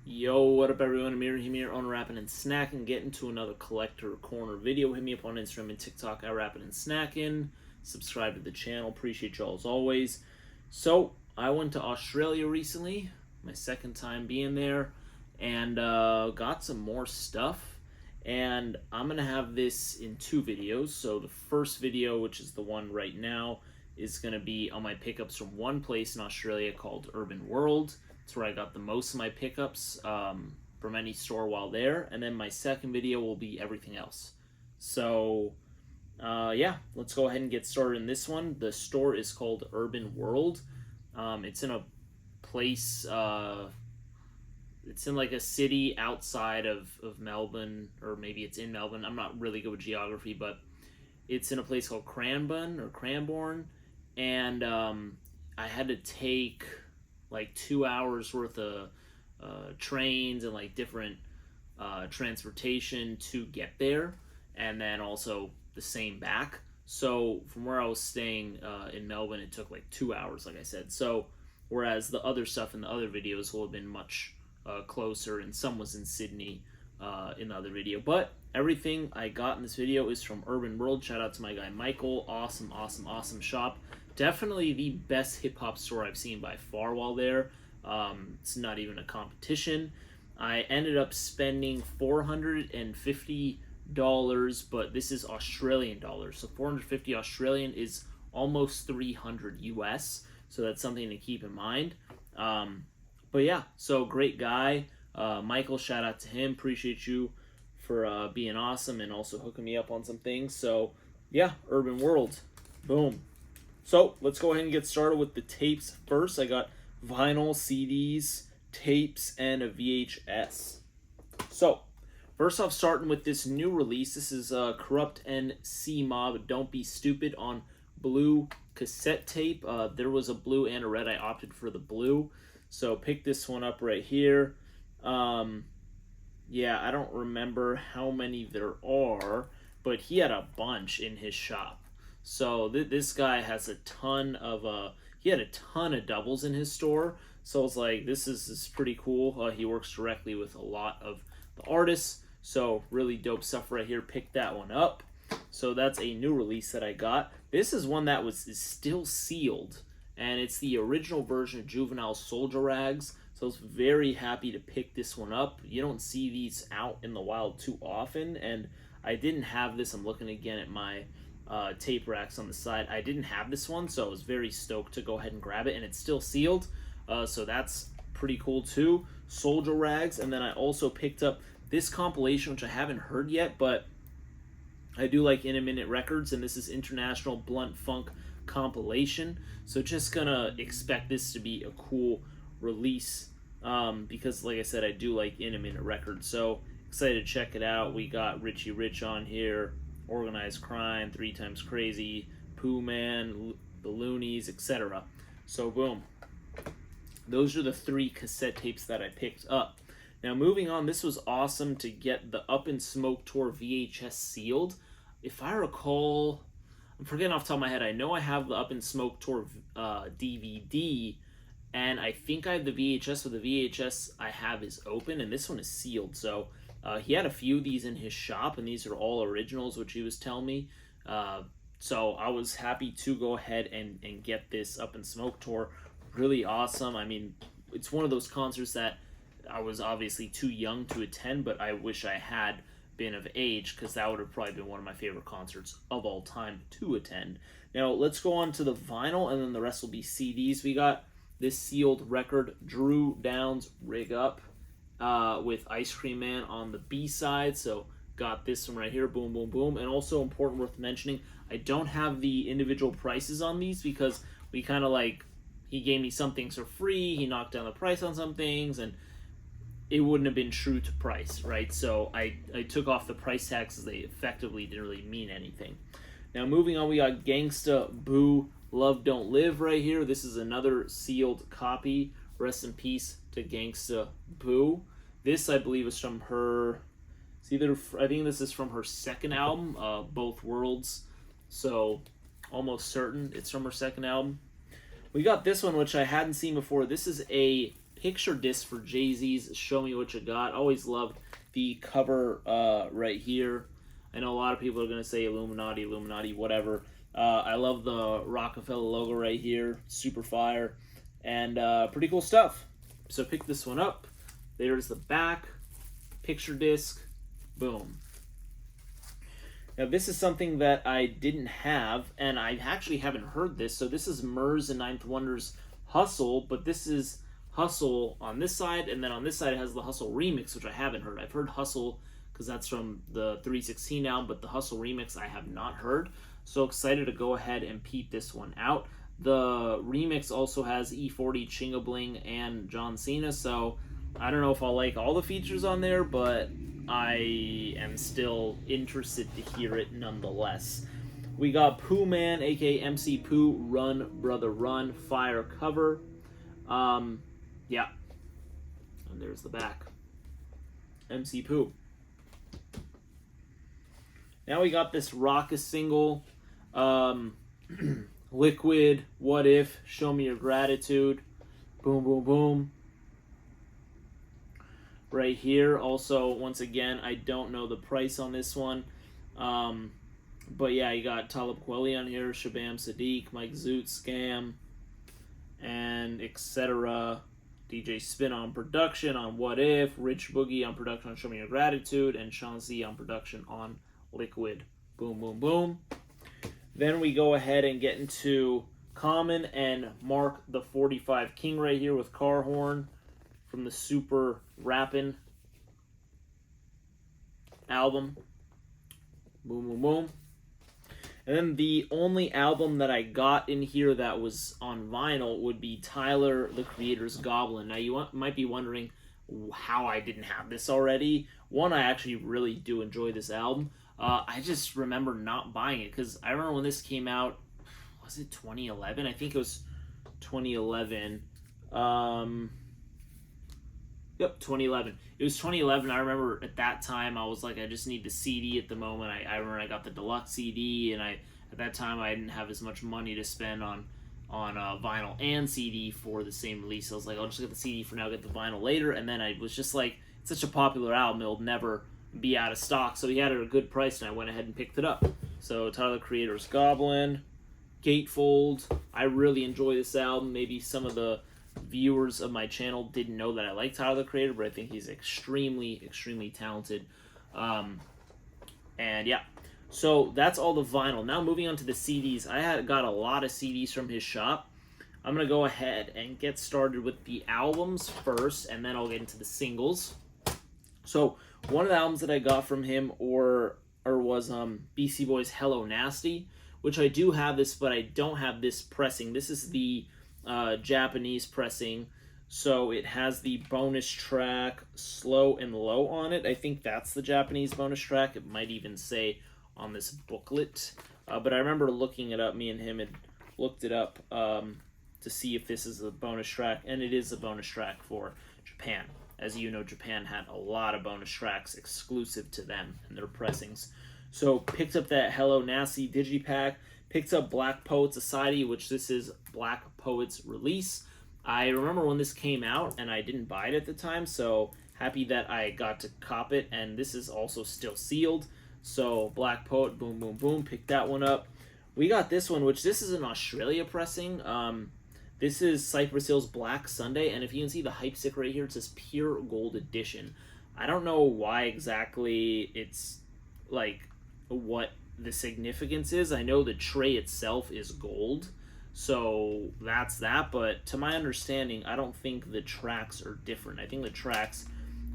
Yo, what up everyone? Amir here on Rappin' and Snackin', getting to another Collector Corner video. Hit me up on Instagram and TikTok at Rappin' and Snackin'. Subscribe to the channel, appreciate y'all as always. So, I went to Australia recently, my second time being there, and got some more stuff. And I'm going to have this in two videos. So the first video, which is the one right now, is going to be on my pickups from one place in Australia called Urban World. It's where I got the most of my pickups from any store while there. And then my second video will be everything else. So, yeah, let's go ahead and get started in this one. The store is called Urban World. It's in a place, it's in like a city outside of Melbourne, or maybe it's in Melbourne. I'm not really good with geography, but it's in a place called Cranbourne. And I had to take like 2 hours worth of trains and like different transportation to get there, and then also the same back. So from where I was staying in Melbourne, it took like 2 hours, like I said. So whereas the other stuff in the other videos will have been much closer, and some was in Sydney in the other video. But everything I got in this video is from Urban World. Shout out to my guy Michael. Awesome shop. Definitely the best hip-hop store I've seen by far while there. It's not even a competition. I ended up spending $450, but this is Australian dollars. So 450 Australian is almost 300 US. So that's something to keep in mind. But yeah, so great guy. Michael, shout out to him. Appreciate you for being awesome and also hooking me up on some things. So yeah, Urban World. Boom. So let's go ahead and get started with the tapes first. I got vinyl, CDs, tapes, and a VHS. So first off, starting with this new release. This is Kurupt and C-Mob, Don't Be Stupid on blue cassette tape. There was a blue and a red. I opted for the blue. So pick this one up right here. Yeah, I don't remember how many there are, but he had a bunch in his shop. So this guy has a ton of he had a ton of doubles in his store. So I was like, this is pretty cool. He works directly with a lot of the artists. So really dope stuff right here. Pick that one up. So that's a new release that I got. This is one that is still sealed, and it's the original version of Juvenile Soldier Rags. So I was very happy to pick this one up. You don't see these out in the wild too often, and I didn't have this. I'm looking again at my tape racks on the side. I didn't have this one, so I was very stoked to go ahead and grab it, and it's still sealed. So that's pretty cool too. Soldier Rags, and then I also picked up this compilation, which I haven't heard yet, but I do like In a Minute Records, and this is International Blunt Funk compilation. So just gonna expect this to be a cool release because like I said, I do like In a Minute Records. So excited to check it out. We got Richie Rich on here, Organized Crime, 3 Times Crazy, Pooh Man, The Loonies, etc. So boom. Those are the 3 cassette tapes that I picked up. Now moving on, this was awesome to get the Up in Smoke Tour VHS sealed. If I recall, I'm forgetting off the top of my head, I know I have the Up in Smoke Tour DVD, and I think I have the VHS, so the VHS I have is open, and this one is sealed. So he had a few of these in his shop, and these are all originals, which he was telling me. So I was happy to go ahead and get this Up in Smoke Tour. Really awesome. I mean, it's one of those concerts that I was obviously too young to attend, but I wish I had been of age, because that would have probably been one of my favorite concerts of all time to attend. Now let's go on to the vinyl, and then the rest will be CDs. We got this sealed record, Drew Downs Rig Up, with Ice Cream Man on the B-side. So got this one right here, boom, boom, boom. And also important, worth mentioning, I don't have the individual prices on these because we kind of like, he gave me some things for free, he knocked down the price on some things, and it wouldn't have been true to price, right? So I took off the price tags as they effectively didn't really mean anything. Now moving on, we got Gangsta Boo Love Don't Live right here. This is another sealed copy. Rest in peace to Gangsta Boo. This, I believe, is from her, I think this is from her second album, Both Worlds. So almost certain it's from her second album. We got this one, which I hadn't seen before. This is a picture disc for Jay-Z's Show Me What You Got. Always loved the cover right here. I know a lot of people are going to say Illuminati, whatever. I love the Rockefeller logo right here. Super fire. And pretty cool stuff. So pick this one up. There's the back. Picture disc. Boom. Now this is something that I didn't have, and I actually haven't heard this. So this is Murs and Ninth Wonder's Hustle, but this is Hustle on this side, and then on this side it has the Hustle remix, which I haven't heard. I've heard Hustle because that's from the 316 album, but the Hustle remix I have not heard. So excited to go ahead and peep this one out. The remix also has E40, Chinga Bling, and John Cena, so I don't know if I'll like all the features on there, but I am still interested to hear it nonetheless. We got Pooh Man, aka MC Pooh, Run Brother Run, fire cover. Yeah. And there's the back. MC Pooh. Now we got this Rocka single. Liquid, What If, Show Me Your Gratitude. Boom, boom, boom. Right here. Also, once again, I don't know the price on this one. But yeah, you got Talib Kweli on here, Shabam Sadiq, Mike Zoot, Scam, and etc. DJ Spin on production on What If, Rich Boogie on production on Show Me Your Gratitude, and Sean Z on production on Liquid. Boom, boom, boom. Then we go ahead and get into Common and Mark the 45 King right here with Car Horn from the Super Rappin' album. Boom, boom, boom. And then the only album that I got in here that was on vinyl would be Tyler, the Creator's Goblin. Now you might be wondering how I didn't have this already. One, I actually really do enjoy this album. I just remember not buying it because I remember when this came out, was it 2011? I think it was 2011. Yep, 2011. It was 2011. I remember at that time I was like, I just need the CD at the moment. I remember I got the deluxe CD, and at that time I didn't have as much money to spend on vinyl and CD for the same release. So I was like, I'll just get the CD for now, get the vinyl later. And then I was just like, it's such a popular album, it'll never be out of stock. So he had it at a good price, and I went ahead and picked it up. So Tyler, the Creator's Goblin, Gatefold. I really enjoy this album. Maybe some of the viewers of my channel didn't know that I like Tyler, the Creator, but I think he's extremely, extremely talented. And yeah, so that's all the vinyl. Now moving on to the CDs. I got a lot of CDs from his shop. I'm going to go ahead and get started with the albums first, and then I'll get into the singles. So one of the albums that I got from him was BC Boys' Hello Nasty, which I do have this, but I don't have this pressing. This is the Japanese pressing, so it has the bonus track Slow and Low on it. I think that's the Japanese bonus track. It might even say on this booklet, but I remember looking it up. Me and him had looked it up to see if this is a bonus track, and it is a bonus track for Japan. As you know, Japan had a lot of bonus tracks exclusive to them and their pressings. So picked up that Hello Nasty digipack, picked up Black Poet Society, which this is Black Poet's release. I remember when this came out, and I didn't buy it at the time, so happy that I got to cop it, and this is also still sealed. So Black Poet, boom, boom, boom, picked that one up. We got this one, which this is an Australia pressing. This is Cypress Hill's Black Sunday, and if you can see the hype stick right here, it says Pure Gold Edition. I don't know why exactly it's, like, what the significance is. I know the tray itself is gold, so that's that, but to my understanding, I don't think the tracks are different. I think the tracks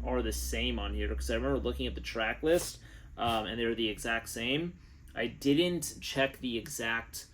are the same on here, because I remember looking at the track list, and they're the exact same. I didn't check the exact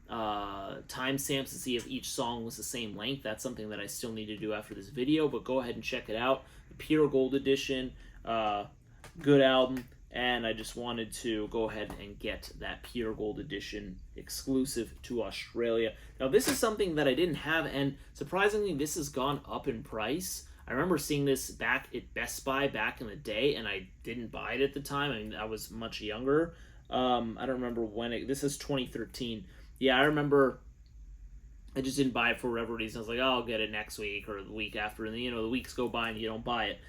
timestamps to see if each song was the same length. That's something that I still need to do after this video, but go ahead and check it out. The Pure Gold Edition, good album, and I just wanted to go ahead and get that Pure Gold Edition exclusive to Australia. Now this is something that I didn't have, and surprisingly this has gone up in price. I remember seeing this back at Best Buy back in the day, and I didn't buy it at the time. I mean, I was much younger. I don't remember when this is 2013. Yeah, I remember I just didn't buy it for whatever reason. I was like, oh, I'll get it next week or the week after, and then the weeks go by and you don't buy it.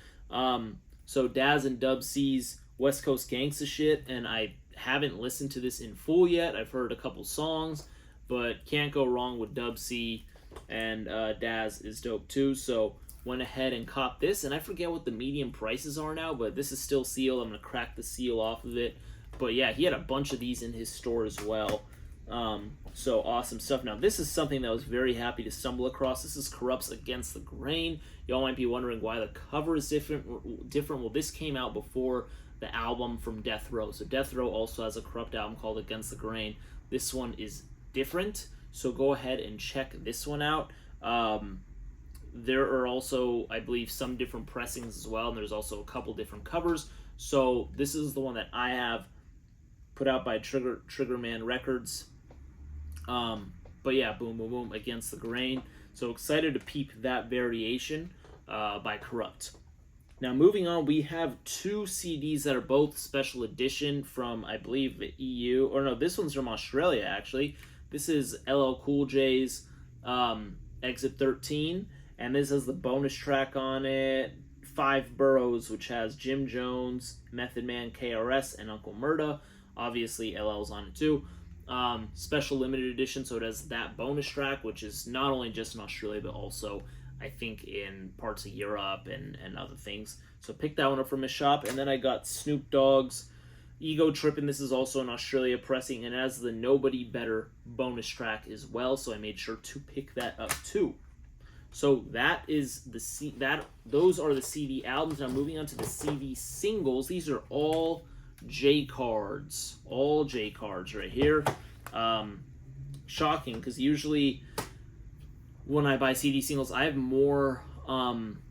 So Daz and Dub C's West Coast Gangsta shit, and I haven't listened to this in full yet. I've heard a couple songs, but can't go wrong with Dub C, and Daz is dope too. So went ahead and copped this, and I forget what the medium prices are now, but this is still sealed. I'm gonna crack the seal off of it. But yeah, he had a bunch of these in his store as well. So awesome stuff. Now this is something that I was very happy to stumble across. This is Kurupt's Against the Grain. Y'all might be wondering why the cover is different. Well, this came out before the album from Death Row. So Death Row also has a Kurupt album called Against the Grain. This one is different. So go ahead and check this one out. There are also, I believe, some different pressings as well, and there's also a couple different covers. So this is the one that I have, put out by Triggerman Records. But yeah, boom, boom, boom, Against the Grain. So excited to peep that variation by Kurupt. Now moving on, we have two CDs that are both special edition from, I believe, the EU. Or no, this one's from Australia, actually. This is LL Cool J's Exit 13. And this has the bonus track on it, Five Boroughs, which has Jim Jones, Method Man, KRS, and Uncle Murda. Obviously, LL's on it too. Special limited edition, so it has that bonus track, which is not only just in Australia, but also, I think, in parts of Europe and other things. So pick that one up from his shop. And then I got Snoop Dogg's Ego Trippin'. This is also in Australia pressing, and has the Nobody Better bonus track as well, so I made sure to pick that up too. So that is those are the CD albums. Now moving on to the CD singles. These are all J cards, right here. Shocking, because usually when I buy CD singles, I have more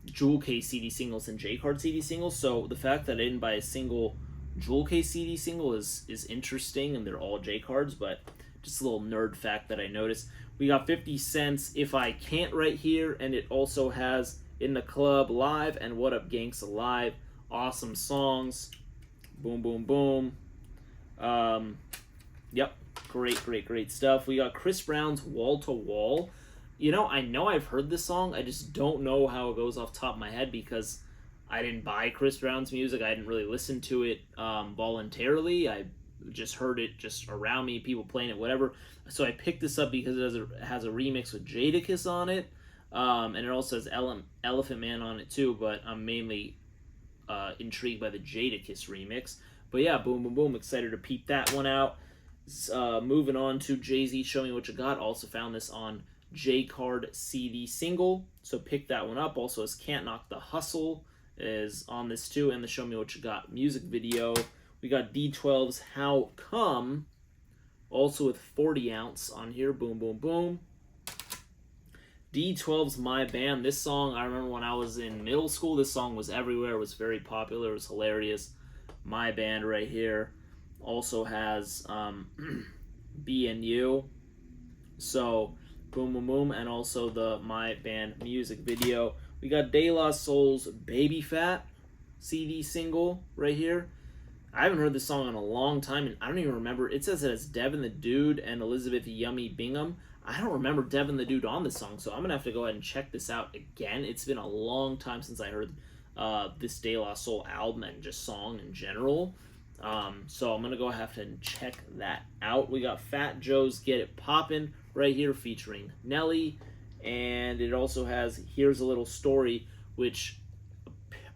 jewel case CD singles than J card CD singles. So the fact that I didn't buy a single jewel case CD single is interesting, and they're all J cards, but just a little nerd fact that I noticed. We got 50 Cent's If I Can't right here, and it also has In the Club Live and What Up Gangsta Live. Awesome songs. Boom, boom, boom. Yep, great stuff. We got Chris Brown's Wall to Wall. I know I've heard this song. I just don't know how it goes off the top of my head because I didn't buy Chris Brown's music. I didn't really listen to it voluntarily. I just heard it just around me, people playing it, whatever. So I picked this up because it has a remix with Jadakiss on it, and it also has Elephant Man on it too, but I'm mainly intrigued by the Jadakiss remix. But yeah, boom, boom, boom, excited to peep that one out. Moving on to Jay-Z, Show Me What You Got. Also found this on J-Card CD single, so pick that one up. Also, his Can't Knock the Hustle is on this too, and the Show Me What You Got music video. We got D12's How Come, also with 40 ounce on here. Boom, boom, boom. D12's My Band. This song, I remember when I was in middle school, this song was everywhere. It was very popular. It was hilarious. My Band right here. Also has BNU. So, boom, boom, boom. And also the My Band music video. We got De La Soul's Baby Fat CD single right here. I haven't heard this song in a long time, and I don't even remember. It says that it's Devin the Dude and Elizabeth Yummy Bingham. I don't remember Devin the Dude on this song, so I'm going to have to go ahead and check this out again. It's been a long time since I heard this De La Soul album and just song in general. So I'm going to go ahead and check that out. We got Fat Joe's Get It Poppin' right here featuring Nelly, and it also has Here's a Little Story, which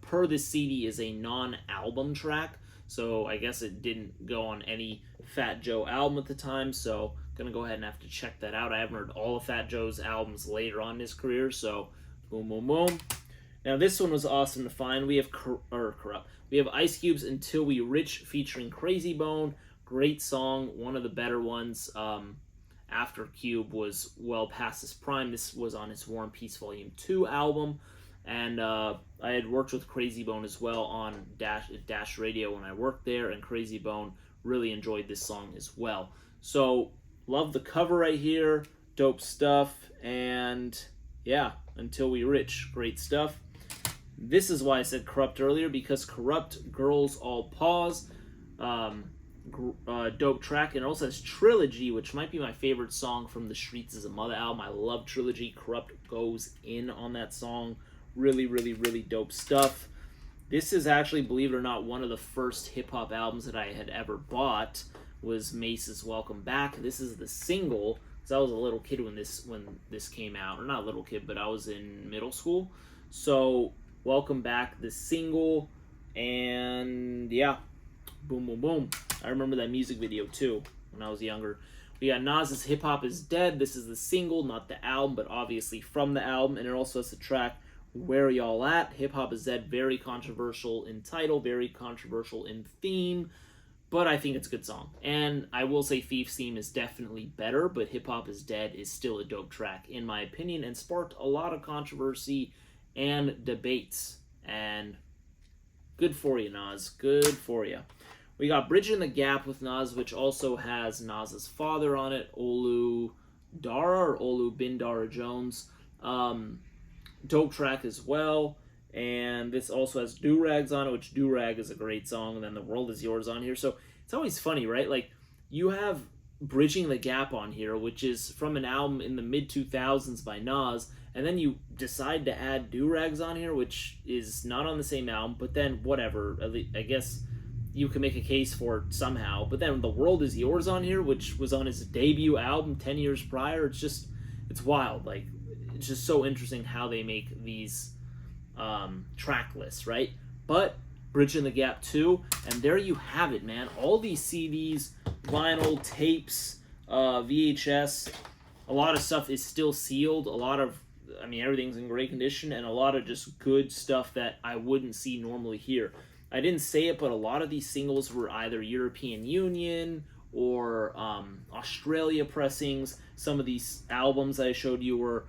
per this CD is a non-album track. So I guess it didn't go on any Fat Joe album at the time, so gonna go ahead and have to check that out. I haven't heard all of Fat Joe's albums later on in his career, so boom, boom, boom. Now this one was awesome to find. We have Kurupt. We have Ice Cube's Until We Rich featuring Crazy Bone. Great song, one of the better ones. After Cube was well past his prime. This was on his War and Peace Volume 2 album. And I had worked with Crazy Bone as well on Dash Radio when I worked there, and Crazy Bone really enjoyed this song as well. So, love the cover right here, dope stuff, and yeah, Until We Rich, great stuff. This is why I said Kurupt earlier, because Kurupt Girls All Pause. dope track. And it also has Trilogy, which might be my favorite song from the Streets Is a Mother album. I love Trilogy. Kurupt goes in on that song. Really, really, really dope stuff. This is actually, believe it or not, one of the first hip-hop albums that I had ever bought was Mace's Welcome Back. This is the single, because I was a little kid when this came out. Or not a little kid, but I was in middle school. So, Welcome Back, the single, and yeah, boom, boom, boom. I remember that music video, too, when I was younger. We got Nas's Hip Hop Is Dead. This is the single, not the album, but obviously from the album. And it also has the track Where Y'all At. Hip Hop Is Dead, very controversial in title, very controversial in theme, but I think it's a good song. And I will say Thief's theme is definitely better, but Hip Hop Is Dead is still a dope track, in my opinion, and sparked a lot of controversy and debates. And good for you, Nas. Good for you. We got Bridging the Gap with Nas, which also has Nas's father on it, Olu Dara, or Olu Bin Dara Jones. Dope track as well. And this also has Do Rags on it, which Do Rag is a great song. And then The World Is Yours on here. So it's always funny, right? Like, you have Bridging the Gap on here, which is from an album in the mid-2000s by Nas. And then you decide to add Do Rags on here, which is not on the same album. But then, whatever. I guess you can make a case for it somehow. But then The World Is Yours on here, which was on his debut album 10 years prior. It's wild. Like, it's just so interesting how they make these track lists, right? But Bridging the Gap 2, and there you have it, man. All these CDs, vinyl, tapes, VHS, a lot of stuff is still sealed. Everything's in great condition, and a lot of just good stuff that I wouldn't see normally here. I didn't say it, but a lot of these singles were either European Union or Australia pressings. Some of these albums I showed you were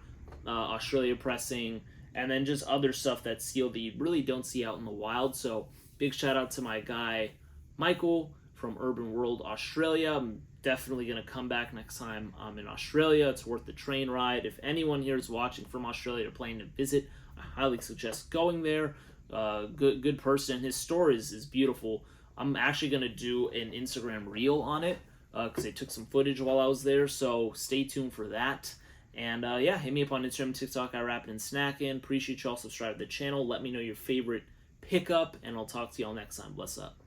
Australia pressing, and then just other stuff that's sealed that you really don't see out in the wild. So big shout out to my guy Michael from Urban World Australia. I'm definitely going to come back next time I'm in Australia. It's worth the train ride. If anyone here is watching from Australia or planning to visit, I highly suggest going there. Good person. His store is beautiful. I'm actually going to do an Instagram reel on it because I took some footage while I was there, so stay tuned for that. And hit me up on Instagram, TikTok, I Rappin' and Snackin'. Appreciate y'all. Subscribe to the channel. Let me know your favorite pickup, and I'll talk to y'all next time. Bless up.